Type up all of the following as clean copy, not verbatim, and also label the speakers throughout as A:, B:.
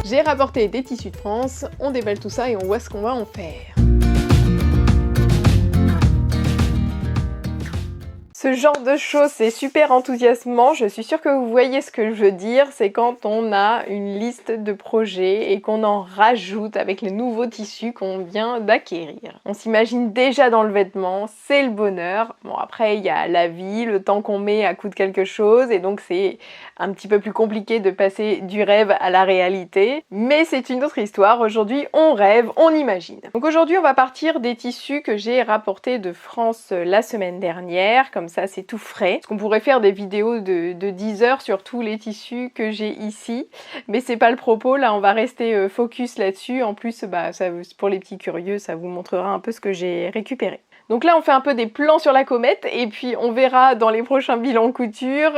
A: J'ai rapporté des tissus de France, on déballe tout ça et on voit ce qu'on va en faire. Ce genre de choses, c'est super enthousiasmant. Je suis sûre que vous voyez ce que je veux dire. C'est quand on a une liste de projets et qu'on en rajoute avec les nouveaux tissus qu'on vient d'acquérir. On s'imagine déjà dans le vêtement, c'est le bonheur. Bon, après, il y a la vie, le temps qu'on met à coudre quelque chose, et donc c'est un petit peu plus compliqué de passer du rêve à la réalité. Mais c'est une autre histoire. Aujourd'hui, on rêve, on imagine. Donc aujourd'hui, on va partir des tissus que j'ai rapportés de France la semaine dernière. Comme ça, c'est tout frais. Parce qu'on pourrait faire des vidéos de 10 heures sur tous les tissus que j'ai ici, mais c'est pas le propos. Là, on va rester focus là-dessus. En plus, pour les petits curieux, ça vous montrera un peu ce que j'ai récupéré. Donc là, on fait un peu des plans sur la comète, et puis on verra dans les prochains bilans couture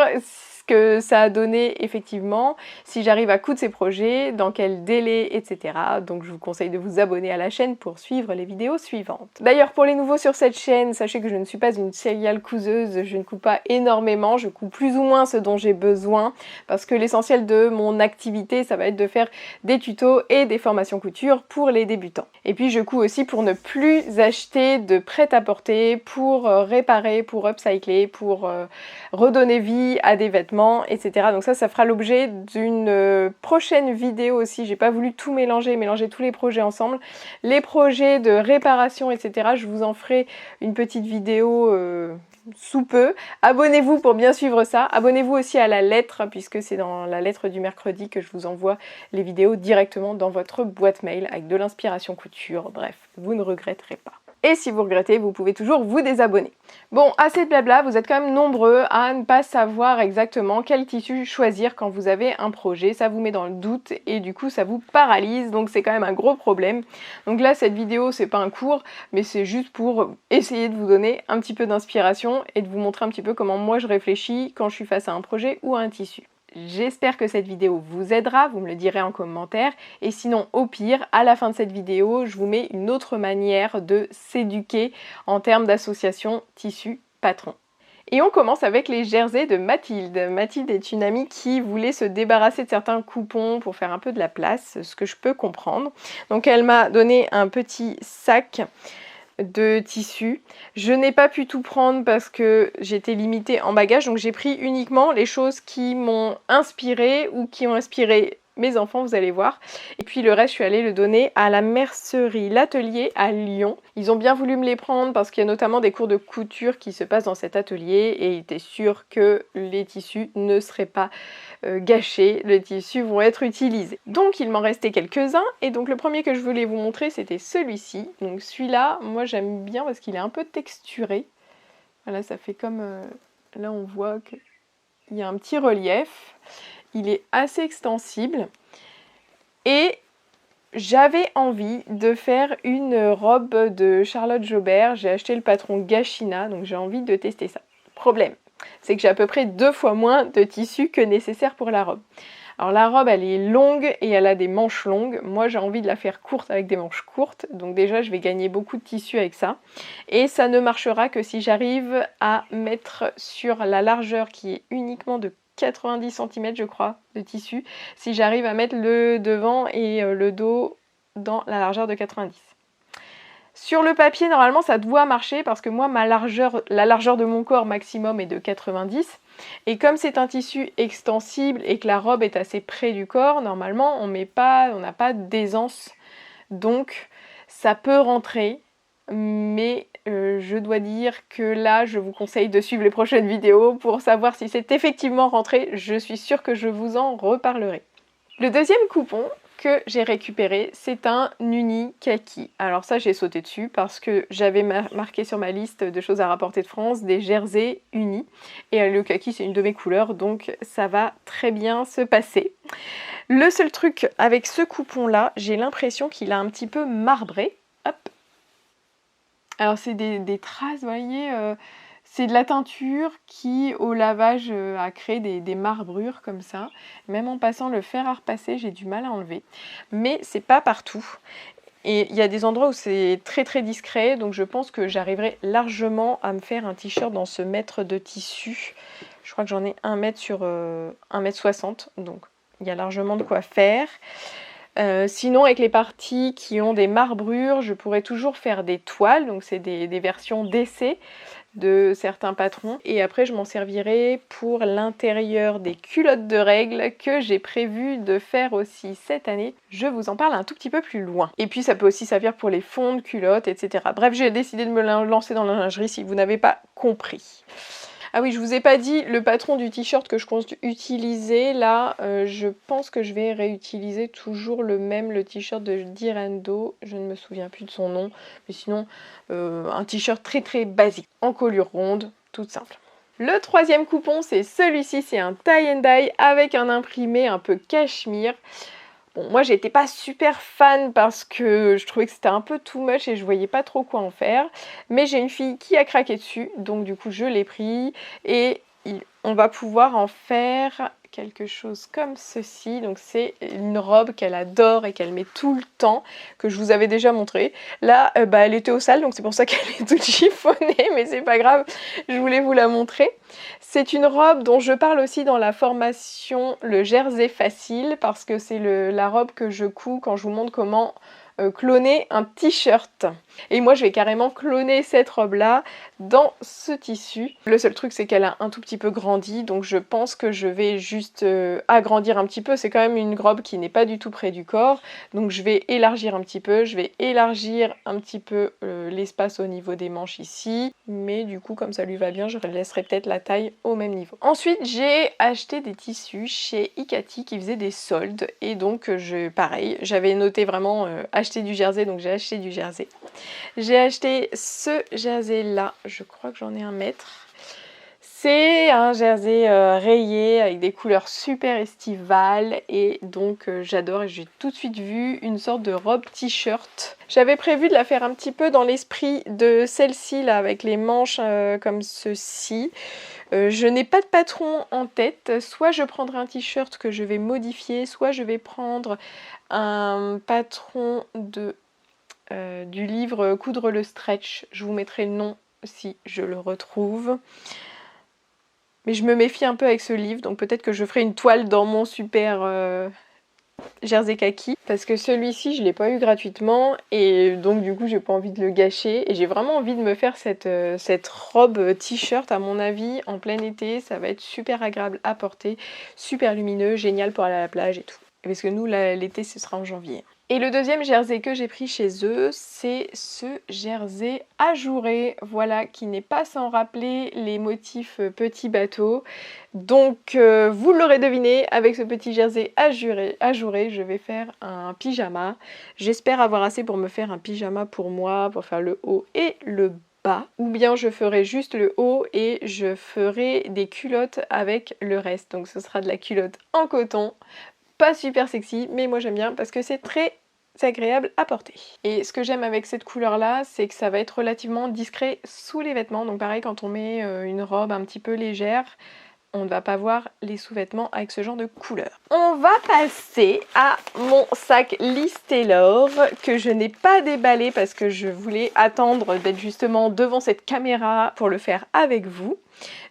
A: que ça a donné effectivement, si j'arrive à coudre ces projets, dans quel délai, etc. Donc je vous conseille de vous abonner à la chaîne pour suivre les vidéos suivantes. D'ailleurs, pour les nouveaux sur cette chaîne, sachez que je ne suis pas une serial couseuse, je ne couds pas énormément, je couds plus ou moins ce dont j'ai besoin, parce que l'essentiel de mon activité, ça va être de faire des tutos et des formations couture pour les débutants. Et puis je couds aussi pour ne plus acheter de prêt-à-porter, pour réparer, pour upcycler, pour redonner vie à des vêtements, etc. Donc ça fera l'objet d'une prochaine vidéo aussi. J'ai pas voulu tout mélanger tous les projets ensemble. Les projets de réparation, etc. Je vous en ferai une petite vidéo sous peu. Abonnez-vous pour bien suivre ça. Abonnez-vous aussi à la lettre, puisque c'est dans la lettre du mercredi que je vous envoie les vidéos directement dans votre boîte mail avec de l'inspiration couture. Bref, vous ne regretterez pas. Et si vous regrettez, vous pouvez toujours vous désabonner. Bon, assez de blabla, vous êtes quand même nombreux à ne pas savoir exactement quel tissu choisir quand vous avez un projet. Ça vous met dans le doute et du coup ça vous paralyse, donc c'est quand même un gros problème. Donc là, cette vidéo, c'est pas un cours, mais c'est juste pour essayer de vous donner un petit peu d'inspiration et de vous montrer un petit peu comment moi je réfléchis quand je suis face à un projet ou à un tissu. J'espère que cette vidéo vous aidera, vous me le direz en commentaire, et sinon au pire, à la fin de cette vidéo, je vous mets une autre manière de s'éduquer en termes d'association tissu-patron. Et on commence avec les jerseys de Mathilde. Mathilde est une amie qui voulait se débarrasser de certains coupons pour faire un peu de la place, ce que je peux comprendre. Donc elle m'a donné un petit sac de tissu. Je n'ai pas pu tout prendre parce que j'étais limitée en bagages, donc j'ai pris uniquement les choses qui m'ont inspirée ou qui ont inspiré mes enfants, vous allez voir. Et puis le reste, je suis allée le donner à la mercerie L'Atelier à Lyon. Ils ont bien voulu me les prendre parce qu'il y a notamment des cours de couture qui se passent dans cet atelier et ils étaient sûrs que les tissus ne seraient pas gâchés, les tissus vont être utilisés. Donc il m'en restait quelques-uns et donc le premier que je voulais vous montrer, c'était celui-ci. Donc celui-là, moi j'aime bien parce qu'il est un peu texturé. Voilà, ça fait comme... là on voit qu'il y a un petit relief. Il est assez extensible et j'avais envie de faire une robe de Charlotte Jobert. J'ai acheté le patron Gachina, donc j'ai envie de tester ça. Problème, c'est que j'ai à peu près 2 fois moins de tissu que nécessaire pour la robe. Alors la robe, elle est longue et elle a des manches longues. Moi, j'ai envie de la faire courte avec des manches courtes. Donc déjà, je vais gagner beaucoup de tissu avec ça. Et ça ne marchera que si j'arrive à mettre sur la largeur qui est uniquement de 90 cm, je crois, de tissu. Si j'arrive à mettre le devant et le dos dans la largeur de 90. Sur le papier, normalement, ça doit marcher parce que moi, la largeur de mon corps maximum est de 90. Et comme c'est un tissu extensible et que la robe est assez près du corps, normalement, on n'a pas d'aisance. Donc, ça peut rentrer. Mais je dois dire que là, je vous conseille de suivre les prochaines vidéos pour savoir si c'est effectivement rentré. Je suis sûre que je vous en reparlerai. Le deuxième coupon que j'ai récupéré, c'est un uni kaki. Alors ça, j'ai sauté dessus parce que j'avais marqué sur ma liste de choses à rapporter de France des jerseys unis. Et le kaki, c'est une de mes couleurs, donc ça va très bien se passer. Le seul truc avec ce coupon-là, j'ai l'impression qu'il a un petit peu marbré. Hop. Alors c'est des traces, vous voyez, c'est de la teinture qui au lavage a créé des marbrures comme ça. Même en passant le fer à repasser, j'ai du mal à enlever. Mais c'est pas partout. Et il y a des endroits où c'est très très discret, donc je pense que j'arriverai largement à me faire un t-shirt dans ce mètre de tissu. Je crois que j'en ai 1 mètre sur 1,60 m, donc il y a largement de quoi faire. Sinon avec les parties qui ont des marbrures, je pourrais toujours faire des toiles, donc c'est des versions d'essai de certains patrons. Et après je m'en servirai pour l'intérieur des culottes de règles que j'ai prévu de faire aussi cette année. Je vous en parle un tout petit peu plus loin. Et puis ça peut aussi servir pour les fonds de culottes, etc. Bref, j'ai décidé de me lancer dans la lingerie si vous n'avez pas compris. Ah oui, je vous ai pas dit le patron du t-shirt que je compte utiliser. Là, je pense que je vais réutiliser toujours le même, le t-shirt de Direndo. Je ne me souviens plus de son nom. Mais sinon, un t-shirt très très basique, en colure ronde, toute simple. Le troisième coupon, c'est celui-ci. C'est un tie and dye avec un imprimé un peu cachemire. Bon, moi j'étais pas super fan parce que je trouvais que c'était un peu too much et je voyais pas trop quoi en faire. Mais j'ai une fille qui a craqué dessus, donc du coup je l'ai pris et on va pouvoir en faire quelque chose comme ceci. Donc c'est une robe qu'elle adore et qu'elle met tout le temps, que je vous avais déjà montré. Là, elle était au sale, donc c'est pour ça qu'elle est toute chiffonnée, mais c'est pas grave, je voulais vous la montrer. C'est une robe dont je parle aussi dans la formation Le Jersey Facile, parce que c'est la robe que je couds quand je vous montre comment cloner un t-shirt. Et moi je vais carrément cloner cette robe là dans ce tissu. Le seul truc c'est qu'elle a un tout petit peu grandi, donc je pense que je vais juste agrandir un petit peu. C'est quand même une robe qui n'est pas du tout près du corps, donc je vais élargir un petit peu. Je vais élargir un petit peu l'espace au niveau des manches ici, mais du coup comme ça lui va bien, je laisserai peut-être la taille au même niveau. Ensuite j'ai acheté des tissus chez Ikati qui faisaient des soldes, et donc pareil, j'avais noté vraiment acheter du jersey, donc j'ai acheté du jersey. J'ai acheté ce jersey là, je crois que j'en ai 1 mètre. C'est un jersey rayé avec des couleurs super estivales, et donc j'adore, et j'ai tout de suite vu une sorte de robe t-shirt. J'avais prévu de la faire un petit peu dans l'esprit de celle-ci là, avec les manches comme ceci. Je n'ai pas de patron en tête, soit je prendrai un t-shirt que je vais modifier, soit je vais prendre un patron du livre Coudre le stretch. Je vous mettrai le nom si je le retrouve. Mais je me méfie un peu avec ce livre, donc peut-être que je ferai une toile dans mon super jersey kaki. Parce que celui-ci, je ne l'ai pas eu gratuitement, et donc du coup, j'ai pas envie de le gâcher. Et j'ai vraiment envie de me faire cette robe t-shirt, à mon avis, en plein été. Ça va être super agréable à porter, super lumineux, génial pour aller à la plage et tout. Parce que nous, l'été, ce sera en janvier. Et le deuxième jersey que j'ai pris chez eux, c'est ce jersey ajouré, voilà, qui n'est pas sans rappeler les motifs petits bateaux. Donc vous l'aurez deviné, avec ce petit jersey ajouré, je vais faire un pyjama. J'espère avoir assez pour me faire un pyjama pour moi, pour faire le haut et le bas. Ou bien je ferai juste le haut et je ferai des culottes avec le reste. Donc ce sera de la culotte en coton. Pas super sexy, mais moi j'aime bien parce que c'est très agréable à porter. Et ce que j'aime avec cette couleur là, c'est que ça va être relativement discret sous les vêtements. Donc pareil, quand on met une robe un petit peu légère, on ne va pas voir les sous-vêtements avec ce genre de couleur. On va passer à mon sac Liz Taylor que je n'ai pas déballé parce que je voulais attendre d'être justement devant cette caméra pour le faire avec vous.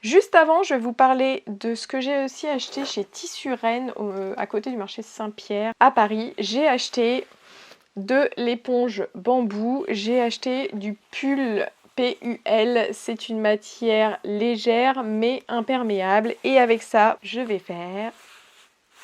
A: Juste avant, je vais vous parler de ce que j'ai aussi acheté chez Tissu Rennes à côté du marché Saint-Pierre à Paris. J'ai acheté de l'éponge bambou, j'ai acheté du pull PUL, c'est une matière légère mais imperméable, et avec ça je vais faire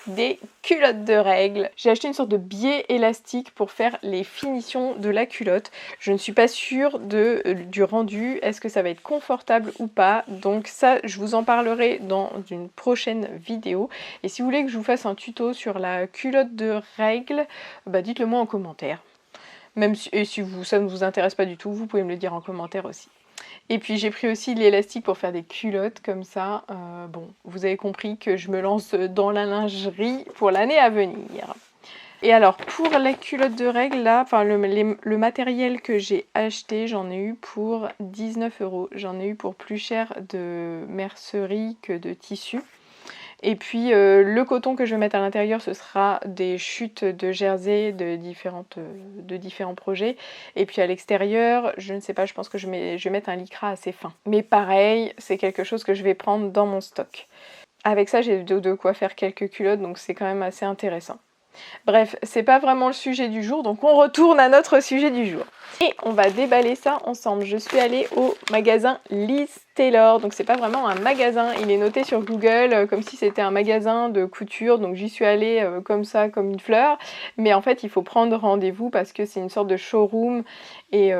A: des culottes de règles. J'ai acheté une sorte de biais élastique pour faire les finitions de la culotte. Je ne suis pas sûre du rendu, est-ce que ça va être confortable ou pas, donc ça je vous en parlerai dans une prochaine vidéo. Et si vous voulez que je vous fasse un tuto sur la culotte de règles, dites-le moi en commentaire. Même si ça ne vous intéresse pas du tout, vous pouvez me le dire en commentaire aussi. Et puis j'ai pris aussi l'élastique pour faire des culottes comme ça. Bon, vous avez compris que je me lance dans la lingerie pour l'année à venir. Et alors pour la culotte de règles là, enfin le matériel que j'ai acheté, j'en ai eu pour 19 €. J'en ai eu pour plus cher de mercerie que de tissu. Et puis le coton que je vais mettre à l'intérieur, ce sera des chutes de jersey de différents projets. Et puis à l'extérieur, je ne sais pas, je pense que je vais mettre un lycra assez fin. Mais pareil, c'est quelque chose que je vais prendre dans mon stock. Avec ça, j'ai de quoi faire quelques culottes, donc c'est quand même assez intéressant. Bref, c'est pas vraiment le sujet du jour, donc on retourne à notre sujet du jour. Et on va déballer ça ensemble. Je suis allée au magasin Liz Taylor, donc c'est pas vraiment un magasin, il est noté sur Google comme si c'était un magasin de couture, donc j'y suis allée comme ça, comme une fleur, mais en fait il faut prendre rendez-vous parce que c'est une sorte de showroom et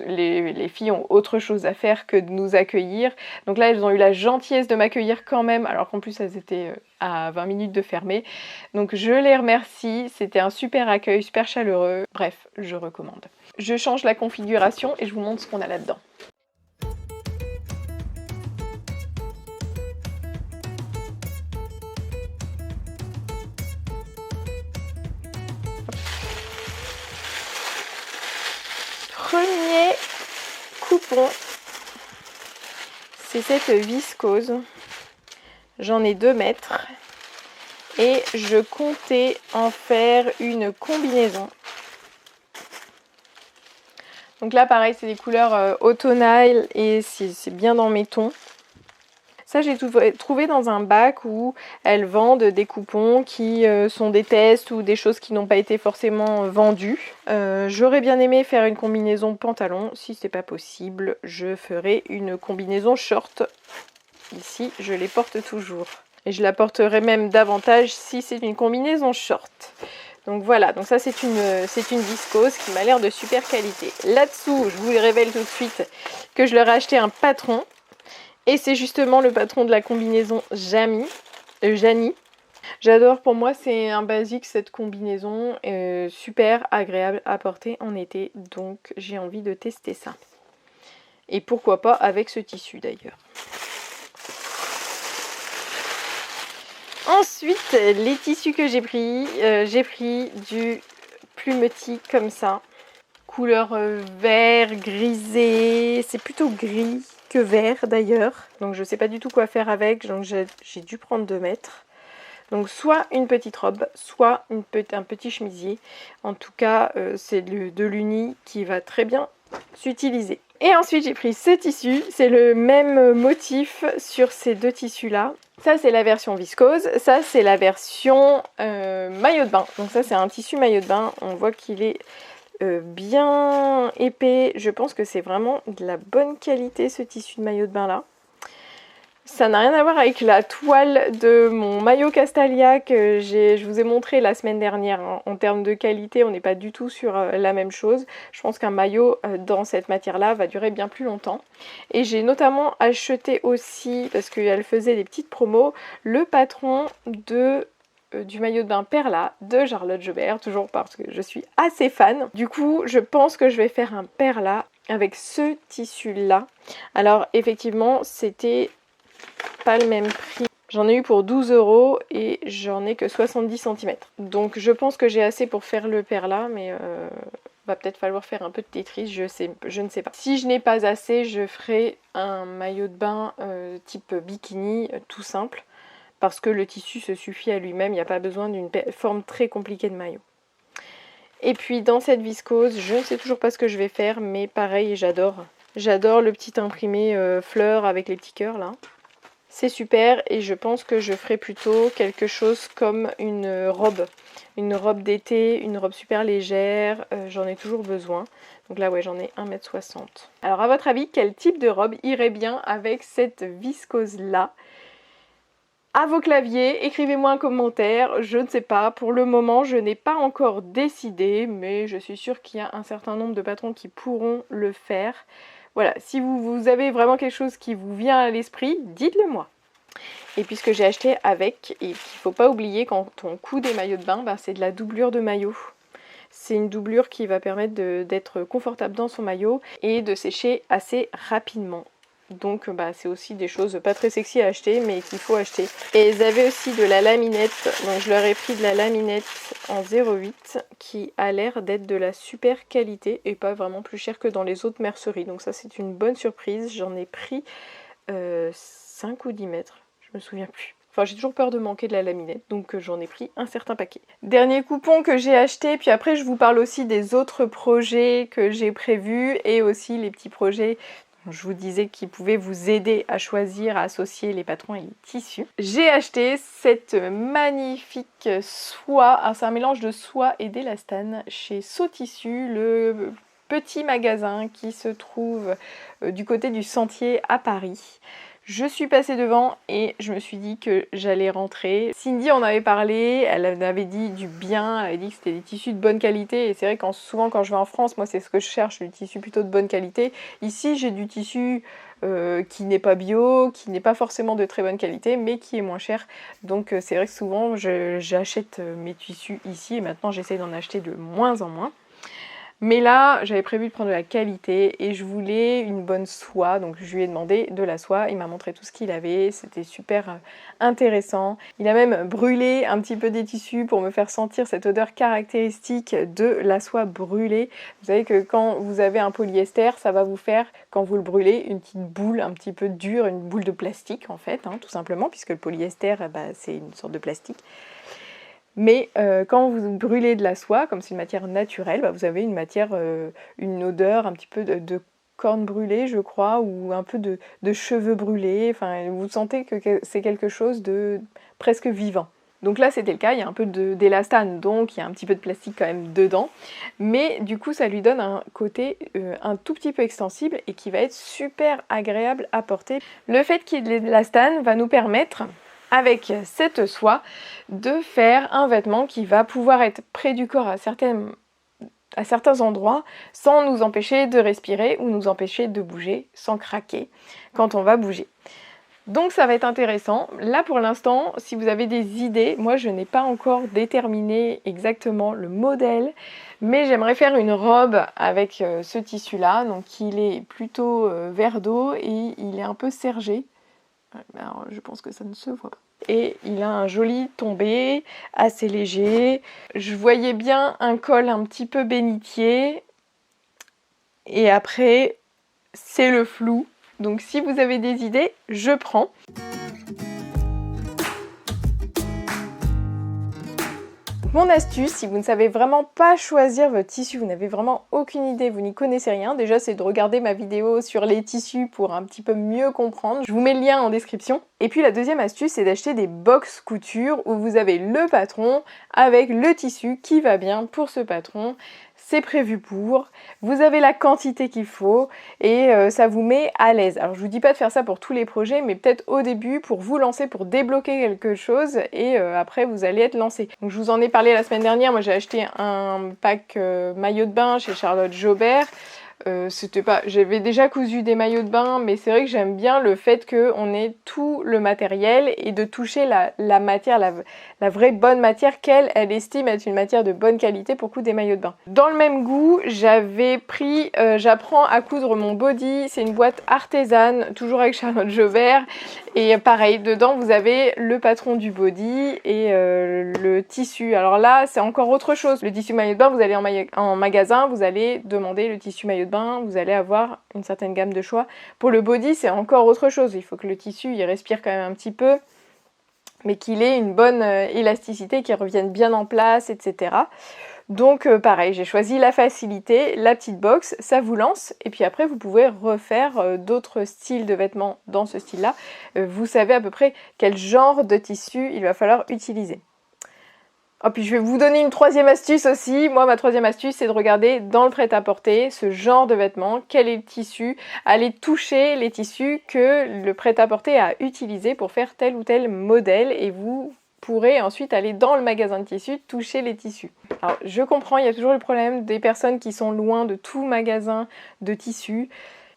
A: les filles ont autre chose à faire que de nous accueillir. Donc là elles ont eu la gentillesse de m'accueillir quand même, alors qu'en plus elles étaient à 20 minutes de fermer. Donc je les remercie, c'était un super accueil, super chaleureux, bref, je recommande. Je change la configuration et je vous montre ce qu'on a là-dedans. Premier coupon, c'est cette viscose. J'en ai 2 mètres et je comptais en faire une combinaison. Donc là pareil, c'est des couleurs automnales et c'est bien dans mes tons. Ça j'ai trouvé dans un bac où elles vendent des coupons qui sont des tests ou des choses qui n'ont pas été forcément vendues. J'aurais bien aimé faire une combinaison pantalon. Si c'est pas possible, je ferai une combinaison short. Ici, je les porte toujours. Et je la porterai même davantage si c'est une combinaison short. Donc voilà, donc ça c'est une viscose qui m'a l'air de super qualité. Là-dessous, je vous révèle tout de suite que je leur ai acheté un patron. Et c'est justement le patron de la combinaison Jani. J'adore, pour moi c'est un basique cette combinaison, super agréable à porter en été. Donc j'ai envie de tester ça. Et pourquoi pas avec ce tissu d'ailleurs. Ensuite, les tissus que j'ai pris du plumetis comme ça. Couleur vert, grisé, c'est plutôt gris que vert d'ailleurs. Donc je sais pas du tout quoi faire avec, donc j'ai dû prendre 2 mètres. Donc soit une petite robe, soit un petit chemisier. En tout cas, c'est de l'uni qui va très bien s'utiliser. Et ensuite j'ai pris ce tissu, c'est le même motif sur ces 2 tissus là. Ça c'est la version viscose, ça c'est la version maillot de bain. Donc ça c'est un tissu maillot de bain, on voit qu'il est bien épais. Je pense que c'est vraiment de la bonne qualité ce tissu de maillot de bain là. Ça n'a rien à voir avec la toile de mon maillot Castalia que je vous ai montré la semaine dernière. En termes de qualité, on n'est pas du tout sur la même chose. Je pense qu'un maillot dans cette matière-là va durer bien plus longtemps. Et j'ai notamment acheté aussi, parce qu'elle faisait des petites promos, le patron du maillot de bain Perla de Charlotte Jobert, toujours parce que je suis assez fan. Du coup, je pense que je vais faire un Perla avec ce tissu-là. Alors, effectivement, c'était pas le même prix. J'en ai eu pour 12 € et j'en ai que 70 cm. Donc je pense que j'ai assez pour faire le perla, mais va peut-être falloir faire un peu de Tetris, je ne sais pas. Si je n'ai pas assez, je ferai un maillot de bain type bikini, tout simple, parce que le tissu se suffit à lui-même, il n'y a pas besoin d'une forme très compliquée de maillot. Et puis dans cette viscose, je ne sais toujours pas ce que je vais faire, mais pareil, j'adore. J'adore le petit imprimé fleur avec les petits cœurs là. C'est super et je pense que je ferai plutôt quelque chose comme une robe d'été, une robe super légère, j'en ai toujours besoin. Donc là ouais, j'en ai 1,60 m. Alors à votre avis, quel type de robe irait bien avec cette viscose là? À vos claviers, écrivez-moi un commentaire, je ne sais pas, pour le moment je n'ai pas encore décidé, mais je suis sûre qu'il y a un certain nombre de patrons qui pourront le faire. Voilà, si vous avez vraiment quelque chose qui vous vient à l'esprit, dites-le moi. Et puis ce que j'ai acheté avec, et qu'il ne faut pas oublier quand on coud des maillots de bain, c'est de la doublure de maillot. C'est une doublure qui va permettre d'être confortable dans son maillot et de sécher assez rapidement. Donc c'est aussi des choses pas très sexy à acheter mais qu'il faut acheter. Et ils avaient aussi de la laminette, donc je leur ai pris de la laminette en 0,8 qui a l'air d'être de la super qualité et pas vraiment plus cher que dans les autres merceries. Donc ça c'est une bonne surprise, j'en ai pris 5 ou 10 mètres, je me souviens plus. Enfin, j'ai toujours peur de manquer de la laminette, donc j'en ai pris un certain paquet. Dernier coupon que j'ai acheté, puis après je vous parle aussi des autres projets que j'ai prévus et aussi les petits projets Je vous disais qu'il pouvait vous aider à choisir, à associer les patrons et les tissus. J'ai acheté cette magnifique soie, alors c'est un mélange de soie et d'élastane chez So Tissu, le petit magasin qui se trouve du côté du Sentier à Paris. Je suis passée devant et je me suis dit que j'allais rentrer. Cindy en avait parlé, elle avait dit du bien, elle avait dit que c'était des tissus de bonne qualité. Et c'est vrai que souvent quand je vais en France, moi c'est ce que je cherche, du tissu plutôt de bonne qualité. Ici j'ai du tissu qui n'est pas bio, qui n'est pas forcément de très bonne qualité, mais qui est moins cher. Donc c'est vrai que souvent j'achète mes tissus ici et maintenant j'essaie d'en acheter de moins en moins. Mais là, j'avais prévu de prendre de la qualité et je voulais une bonne soie. Donc je lui ai demandé de la soie. Il m'a montré tout ce qu'il avait. C'était super intéressant. Il a même brûlé un petit peu des tissus pour me faire sentir cette odeur caractéristique de la soie brûlée. Vous savez que quand vous avez un polyester, ça va vous faire, quand vous le brûlez, une petite boule un petit peu dure, une boule de plastique en fait, tout simplement, puisque le polyester, c'est une sorte de plastique. Mais quand vous brûlez de la soie, comme c'est une matière naturelle, vous avez une odeur un petit peu de corne brûlée, je crois, ou un peu de cheveux brûlés. Enfin, vous sentez que c'est quelque chose de presque vivant. Donc là, c'était le cas, il y a un peu d'élastane, donc il y a un petit peu de plastique quand même dedans. Mais du coup, ça lui donne un côté un tout petit peu extensible et qui va être super agréable à porter. Le fait qu'il y ait de l'élastane va nous permettre, avec cette soie, de faire un vêtement qui va pouvoir être près du corps à certains endroits sans nous empêcher de respirer ou nous empêcher de bouger sans craquer quand on va bouger. Donc ça va être intéressant. Là pour l'instant, si vous avez des idées, moi je n'ai pas encore déterminé exactement le modèle, mais j'aimerais faire une robe avec ce tissu là. Donc il est plutôt vert d'eau et il est un peu sergé. Alors, je pense que ça ne se voit pas. Et il a un joli tombé, assez léger. Je voyais bien un col un petit peu bénitier. Et après, c'est le flou. Donc si vous avez des idées, je prends. Mon astuce, si vous ne savez vraiment pas choisir votre tissu, vous n'avez vraiment aucune idée, vous n'y connaissez rien, déjà c'est de regarder ma vidéo sur les tissus pour un petit peu mieux comprendre. Je vous mets le lien en description. Et puis la deuxième astuce, c'est d'acheter des box couture où vous avez le patron avec le tissu qui va bien pour ce patron. C'est prévu pour, vous avez la quantité qu'il faut et ça vous met à l'aise. Alors je vous dis pas de faire ça pour tous les projets, mais peut-être au début pour vous lancer, pour débloquer quelque chose et après vous allez être lancé. Donc je vous en ai parlé la semaine dernière, moi j'ai acheté un pack maillot de bain chez Charlotte Jobert. J'avais déjà cousu des maillots de bain, mais c'est vrai que j'aime bien le fait qu'on ait tout le matériel et de toucher la matière, la vraie bonne matière qu'elle estime être une matière de bonne qualité pour coudre des maillots de bain. Dans le même goût, j'avais pris J'apprends à coudre mon body, c'est une boîte artisane, toujours avec Charlotte Jobert. Et pareil, dedans vous avez le patron du body et le tissu. Alors là, c'est encore autre chose. Le tissu maillot de bain, vous allez en magasin, vous allez demander le tissu maillot de bain, vous allez avoir une certaine gamme de choix. Pour le body, c'est encore autre chose. Il faut que le tissu, il respire quand même un petit peu, mais qu'il ait une bonne élasticité, qu'il revienne bien en place, etc. Donc pareil, j'ai choisi la facilité, la petite box, ça vous lance et puis après vous pouvez refaire d'autres styles de vêtements dans ce style-là. Vous savez à peu près quel genre de tissu il va falloir utiliser. Oh, puis je vais vous donner une troisième astuce aussi. Moi, ma troisième astuce, c'est de regarder dans le prêt-à-porter ce genre de vêtements, quel est le tissu, aller toucher les tissus que le prêt-à-porter a utilisé pour faire tel ou tel modèle et vous pourrez ensuite aller dans le magasin de tissus toucher les tissus. Alors je comprends, il y a toujours le problème des personnes qui sont loin de tout magasin de tissus.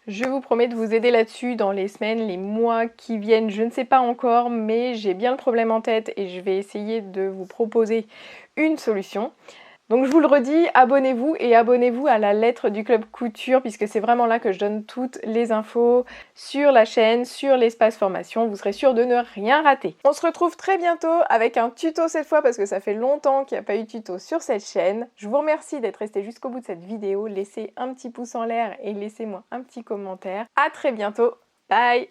A: Je vous promets de vous aider là-dessus dans les semaines, les mois qui viennent, je ne sais pas encore, mais j'ai bien le problème en tête et je vais essayer de vous proposer une solution. Donc je vous le redis, abonnez-vous et abonnez-vous à la lettre du Club Couture puisque c'est vraiment là que je donne toutes les infos sur la chaîne, sur l'espace formation. Vous serez sûr de ne rien rater. On se retrouve très bientôt avec un tuto cette fois parce que ça fait longtemps qu'il n'y a pas eu de tuto sur cette chaîne. Je vous remercie d'être resté jusqu'au bout de cette vidéo. Laissez un petit pouce en l'air et laissez-moi un petit commentaire. À très bientôt. Bye!